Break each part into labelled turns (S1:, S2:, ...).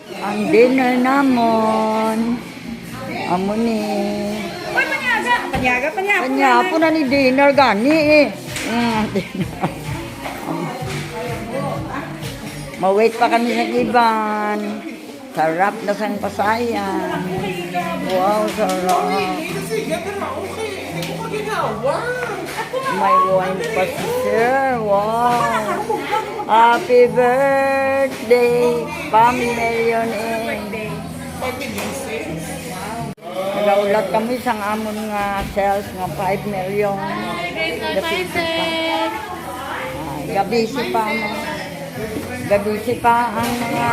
S1: Ang dinner namon. Amo ni.
S2: Uy, panyaga.
S1: Kanya po na ni dinner gani eh. Dinner. Ma-wait pa kami sa Iban. Sarap na sang pasayan. Wow, sarap. May wine pa si Sir. Wow. Happy birthday, Pamilyon eh. Nagaulat kami sang amon nga sales nga 5 million. Gabisi pa mo. Gabisi pa ang mga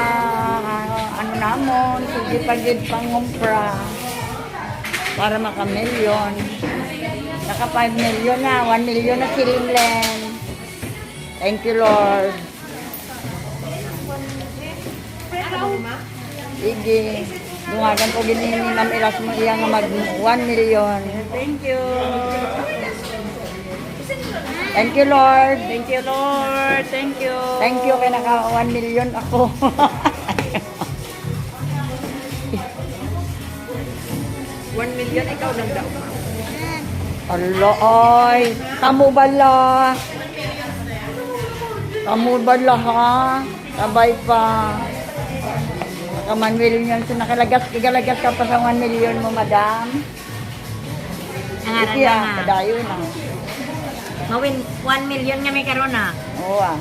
S1: ano namon, sige pagid pangumpra para maka-milyon. Naka 5 million na, 1 million na silimlen. Thank you, Lord. Sige. Dungagan ko ginini ng iras mo iya nga mag 1 million.
S2: Thank you.
S1: Thank you, Lord.
S2: Thank you, Lord. Thank you.
S1: Thank you kaya naka 1 million ako.
S2: 1 million ikaw lang daw.
S1: Alo, oy. Kamu bala. Kamu bala ha. Sabay pa. Naka 1 million. So nakalagas ka pa sa 1 million mo, madam.
S2: Nangaran
S1: Iya,
S2: na nga.
S1: kadayo na.
S2: Mawin 1 million nga may karon na.
S1: Oo ah.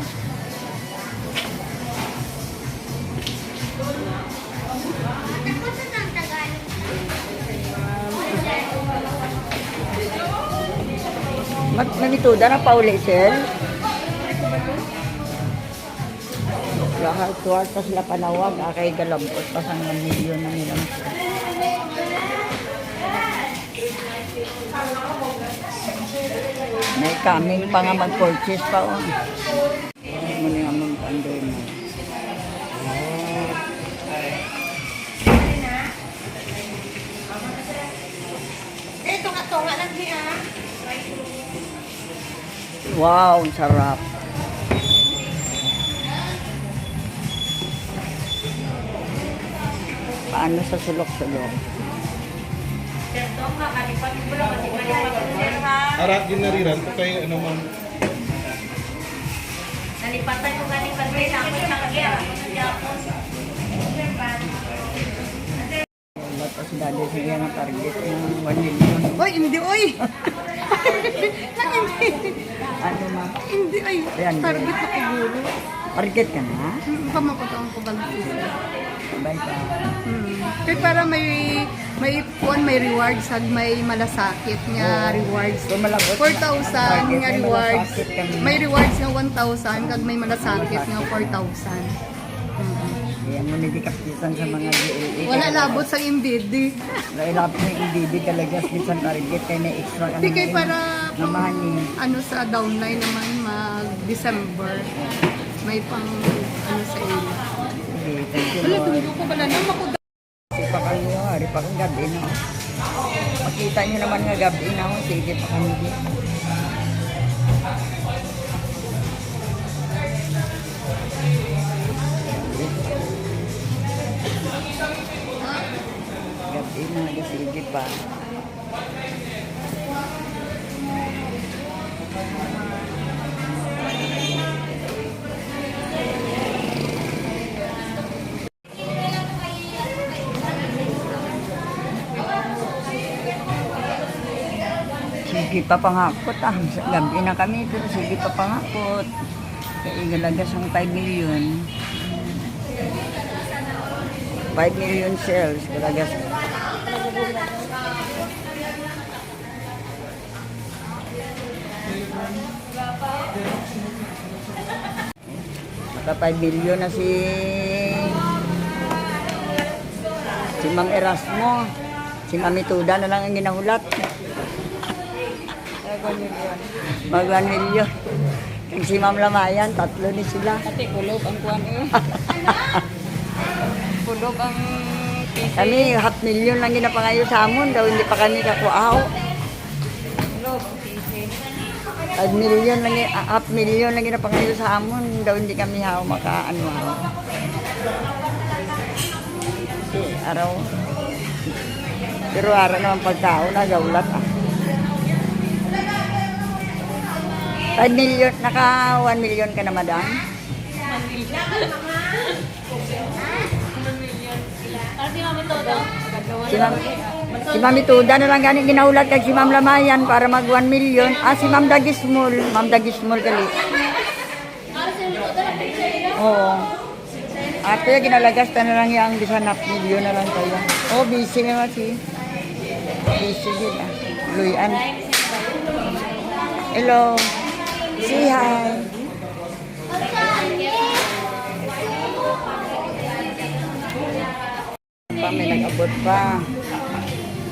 S1: Manituda na pa uli, sir. Lahat tuwal pa sila panawag. Akay galabot pa sa 1 million na nilang sir. May coming pa nga mag-purchase pa. Oh. Muna nga mong pandoy mo.
S2: Tunga lang siya.
S1: Wow, ang sarap. Paano sa sulok-sulok?
S3: Harap din nariran ko kay ano ma'am.
S2: Nalipatan ko galing pagway na ako sa kaya.
S1: Ba't pa si Daddy sige nga target ng 1 million?
S2: Uy, hindi, uy!
S1: Ano na?
S2: Hindi, ay.
S1: Ayan,
S2: Target na siguro.
S1: target ka na?
S2: Pamapagawang ko ba?
S1: Sabay ka.
S2: Kaya para may rewards at may malasakit nga rewards.
S1: So, malabot na.
S2: 4,000 nga
S1: May
S2: rewards.
S1: malasakit kami.
S2: May rewards nga 1,000 kag may malasakit nga 4,000.
S1: Kaya mo nagkikapitan sa mga GLA.
S2: Wala labot sa MDD.
S1: Nailapit na yung DD talaga sa target kaya may extra ka
S2: Hindi kay para
S1: namahan niya.
S2: ano sa downline naman mag-December. May pang ano sa ila.
S1: Okay, thank you
S2: Wala,
S1: Lord.
S2: dugo ko pala na makuda.
S1: Sige pa kami hari pa kang gabi na. Makita nyo naman nga gabi na. Sige pa kami. Gabi na, sige pa. Sige pa pangakot ah. Gabi na kami pero sige pa pangakot. Kaya galagas ang 5 million. 5 million sales. Galagas. Naka 5 million na si Mang Erasmo. Si Mami Tuda na lang ang ginahulat. Mag 1 million. Kung si Ma'am Lamayan, 3 ni sila.
S2: Ate, kulog ang kuwan eh. Kulog ang PC.
S1: Kami, 500,000 lang ginapangayo sa amon. Daw hindi pa kami kakuaw.
S2: Kulog ang PC.
S1: 500,000 lang, 500,000 lang ginapangayo sa amon. Daw hindi kami haw makaano. Kasi araw. Pero araw naman pagkao na gaulat ah. 5 million, naka 1 million ka na madam? Si Mami Tuda na lang ganing ginaulat kay si Ma'am Lamayan para mag 1 million. Ah, si Ma'am Dagismol. Ma'am Dagismol kali. Oo. At kaya ginalagas na lang yung bisanap million na lang tayo. Oh, busy naman si. Busy din ah. Luyan. Hello. Say hi. Pa, may nag-abot pa.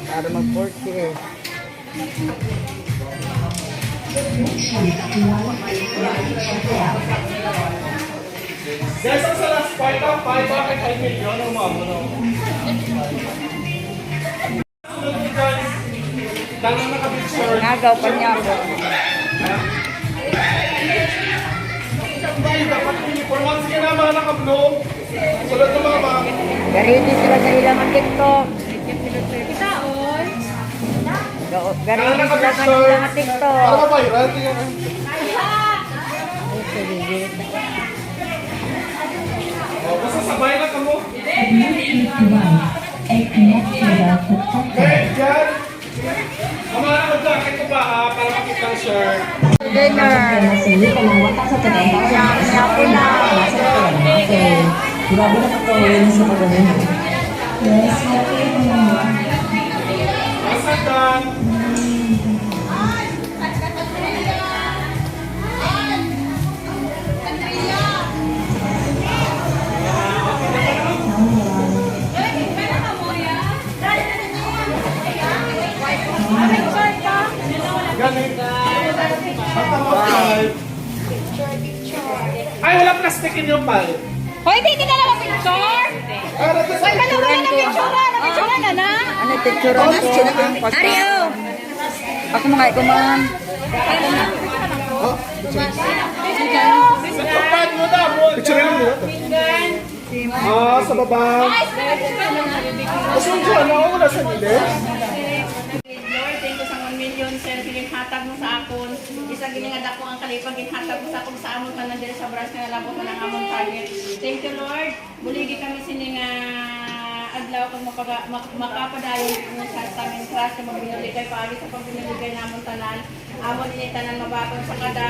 S1: Para mag-40 eh.
S3: Guys, ang sa last part ang 5 million ang mga ano. Guys, tanong na ka-picture.
S1: Nagaw pa niya ako.
S3: Dapat uniform. Sige na mga naka-blue. Sulat na mga mga.
S1: Gariti sila sa ilang ang TikTok. Gariti sila sa ilang ang TikTok.
S3: Ano ba yun? Tingnan. Oh, basta sabay na ka mo. Okay, dyan. Ang mga naka-jacket ko ba para makita ang shirt?
S1: Dinner.
S4: Grabe na pagkawin sa pagkakas. Yes,
S3: Basta dyan. Ganit. Ay, wala plastikin yung pal.
S2: Hoy, hindi na lang picture!
S3: Para sa
S2: Hoy, ano ba na picture na na?
S1: Ano picture ko? Ario! Ako mga ikuman.
S3: Picture lang mo. Ah, sa baba. Kasi yung ano, wala sa nila.
S5: Lord, thank you sa 1 million, sir. Ginhatag mo sa akon. Isa giningad ako ang kalipag. Ginhatag mo sa akon sa amon tanan diri sa bras na labot na ng amon target. Thank you, Lord. Buligi kami sining adlaw kung makapadayon mo sa aming class na magbinaligay paagi sa pagbinaligay namon tanan. Amon ini tanan mabakon sa kada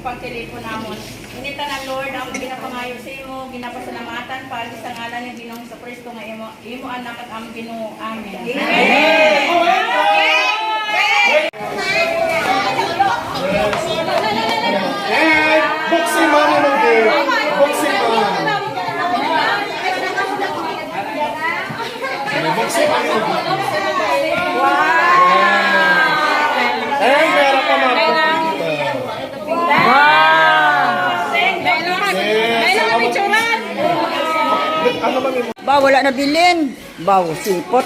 S5: pagtelefon namon. Ini tanan, Lord, ako ginapangayo sa imo, ginapasalamatan paagi sa ngalan ng Ginoong Jesucristo nga imo anak at among Ginoo. Amen.
S3: Boxing man naman din. Boxing man. Boxing man naman. Eh, meron pa mga ano ba may
S1: Ba, wala na bilin. Ba, sipot.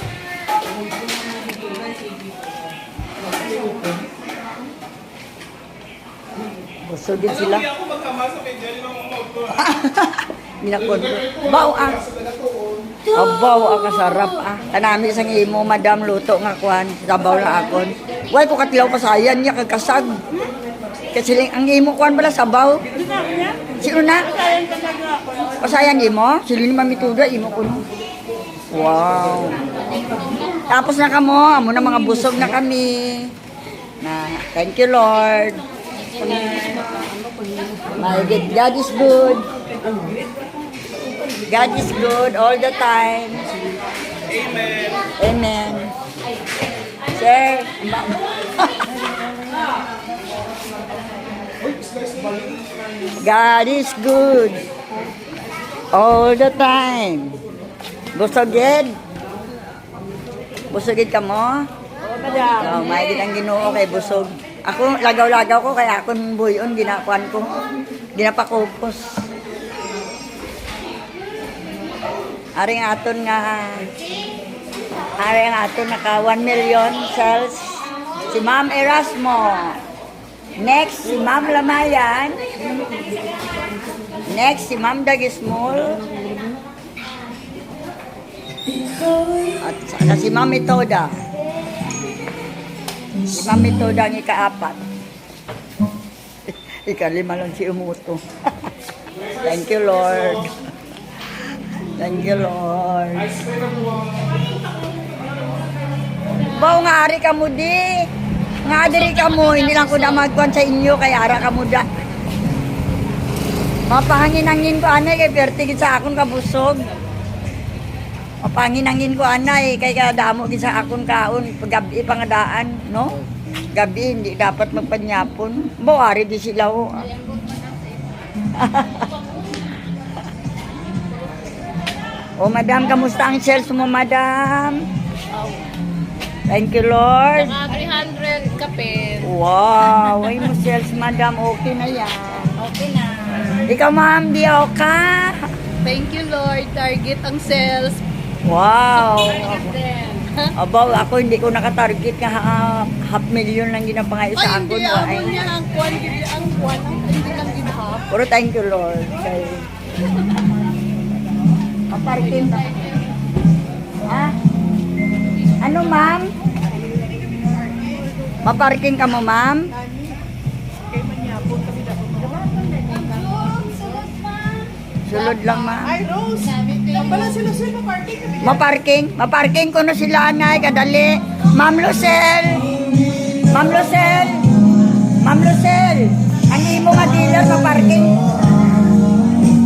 S1: Gusto din sila.
S3: ako magkamasa kay Jelly ng mga
S1: Minakod ko. Baw ah. Abaw ah, kasarap ah. Kanami sang imo, madam, luto nga kuhan. Sabaw na akon. Way ko katilaw pasayan niya, kagkasag. Kasi ang imo kuhan pala sabaw. Sino na? Pasayan imo? Sili ni Mami Tuda, imo ko no. Wow. Tapos na kamo, amo na mga busog na kami. Na, thank you Lord. My God is good. God is good all the time.
S3: Amen.
S1: Amen. Sir, God is good all the time. Busogid? Busogid ka mo? Oo, madam. May ang Ginoo kay busog. Ako, lagaw-lagaw ko, kaya akong buyon, ginakuan ko. Ginapakupos. Aring aton naka 1 million sales. Si Ma'am Erasmo. Next, si Ma'am Lamayan. Next, si Ma'am Dagismol. At saka si Mami Toda. Si Mami Toda ang ika-4. Ika-5 lang si Umuto. Thank you, Lord. Thank you, Lord. Bao nga ari ka mo di. Nga diri ka mo, hindi lang ko na magkuhan sa inyo, kaya ara ka mo da. Mapahangin-hangin ko anay, kay pertigid sa akon kabusog. Mapahangin-hangin ko anay, kay kadamo gid sa akon kaon, paggabi pangadaan, no? Gabi, hindi dapat magpanyapon. Bao ari di sila o. Oh, madam, kamusta ang sales mo, madam? Thank you, Lord.
S2: Mga 300 kapit.
S1: Wow, ay mo sales, madam. Okay na yan.
S2: Okay na.
S1: Ikaw, ma'am, di ka?
S2: Thank you, Lord. Target ang sales.
S1: Wow.
S2: Then,
S1: Abaw, ako hindi ko nakatarget nga 500,000 lang ginapangay sa
S2: ay,
S1: akon.
S2: hindi ako niya ang kwan. Hindi lang ginahap.
S1: Puro thank you, Lord. Kay... Maparking ka. Ha? Ano, ma'am? Maparking ka mo, ma'am? Sulod lang, ma'am.
S4: Ay, Rose! Pala sila sila parking kami.
S1: Maparking ko na sila, Nay, kadali. Ma'am Lucel! Ma'am Lucel! Ma'am Lucel! Ang imo nga dealer, maparking.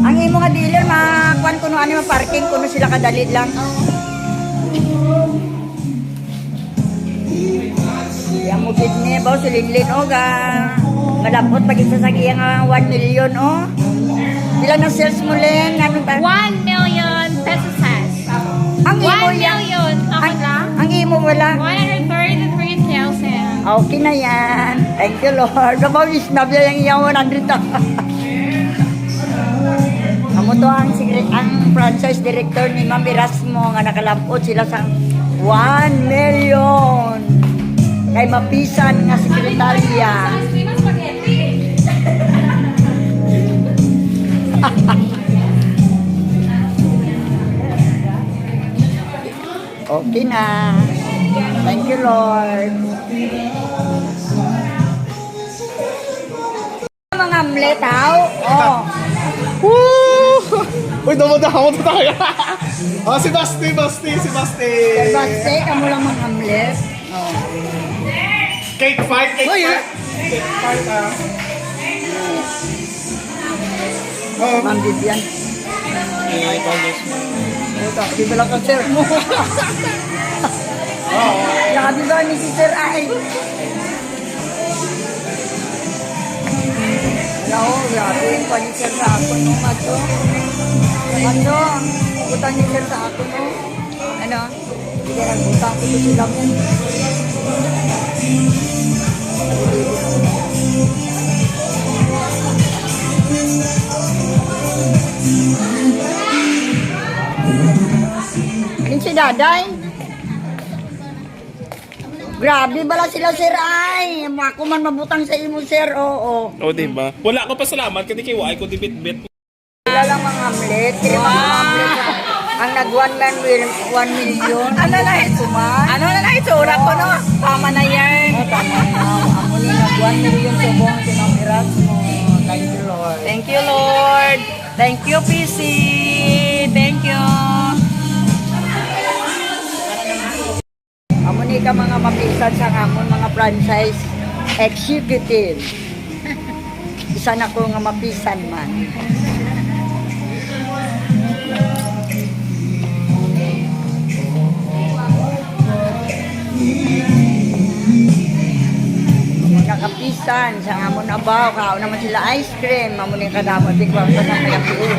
S1: Ang imo nga dealer, makuan ko no ano maparking ko na sila kadali lang. Yang mo ni baw silinglin o ga. Malapot pag isasagiya nga 1 million o. Ilan ang sales mo, Len? Anong
S6: 1 million pesos.
S1: ang
S6: 1
S1: imo yan?
S6: million. Ako lang.
S1: Ang imo wala?
S6: 133,000.
S1: Okay na yan. Thank you, Lord. Nabaw isnab yan yung 100 Amo to ang franchise director ni Ma'am Erasmo nga nakalampot sila sa 1 million. Kay mapisan nga sekretarya. Okay na. Thank you, Lord. Mga amlet, how? Oh.
S3: Woo! Uy, dumadahamot na tayo. Oh, si Basti.
S1: Baste, kamu lang mga amlet. Oh.
S3: Cake fight.
S1: Uy, ah.
S3: Cake fight, ah. Oh,
S1: Ma'am Vivian. Ito, di ba lang ka sir mo? Yung di ba ni si Sir Ay? Hello, grabe yung ni Sir sa ako no, Mato. Ano? Utang ni Sir sa ako no? Ano? Hindi na utang ko sila mo. Yung si Daday. Grabe bala sila, Sir Ay. Ako man mabutang sa imo, Sir. Oo.
S3: oh, diba? Wala ko pa salamat kasi kay Wai ko dibit-bit.
S1: Sila lang mga amlet. Sila mga amlet. Ang nag-1 man will 1 million. Ano na ito, man?
S2: ano na na itsura ko, no? Tama na yan.
S1: Tama na. Ako ni nag-1 million subong si Ma'am Erasmo. Thank you, Lord.
S2: Thank you, Lord. Thank you, PC. Thank you.
S1: Amo ni ka mga mapisan sa amon mga franchise executive. Isa na ko nga mapisan man. Mga kapisan sa amon abaw, kao naman sila ice cream, amo ni kadamo big kwarta sa taga-piin.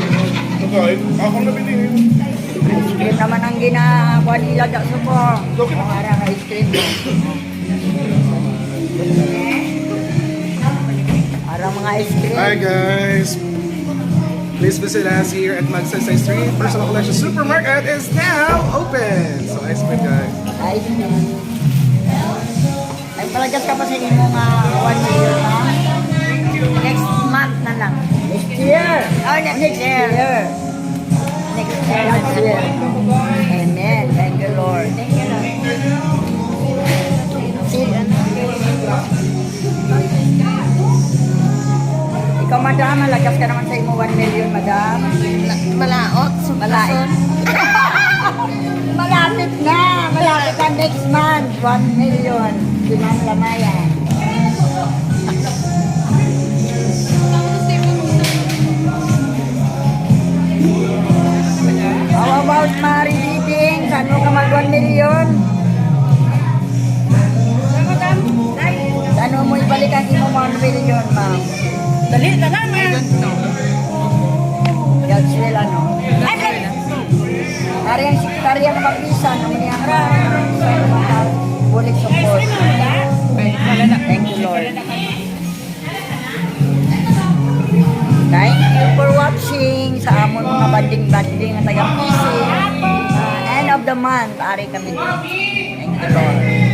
S3: Okay, ako na binili.
S1: Ice cream naman ang ginagawa nila sa supong. Ang arang ice cream. Arang mga ice cream.
S3: Hi guys! Please visit us here at Magsaysay Street. Personal Collection Supermarket is now open! So, ice cream guys.
S1: Ice cream. Ay, palagas ka pa sa inyo nga 1 million na. Next month na lang. Next year. Oh, next year. Next God's will. Amen. Thank you, Lord.
S5: Thank you, Lord.
S1: Ikaw, madam, malagas ka naman sa imo 1 million, madam.
S2: Malaot.
S1: Malait. Malapit na. Malapit na next month. 1 million. Sinang lamayan. How about Mary Reading? Saan mo ka mag 1 million? Saan mo ibalik ang imo 1 million, ma'am?
S5: Dali, dala na.
S1: God's will, ano? Kariyang sekretarya ng mag-isa, naman yung bulik support. Thank you, Lord. Thank you for watching sa amon mga banding-banding at taga-PC. End of the month, ari kami. Thank you, Lord.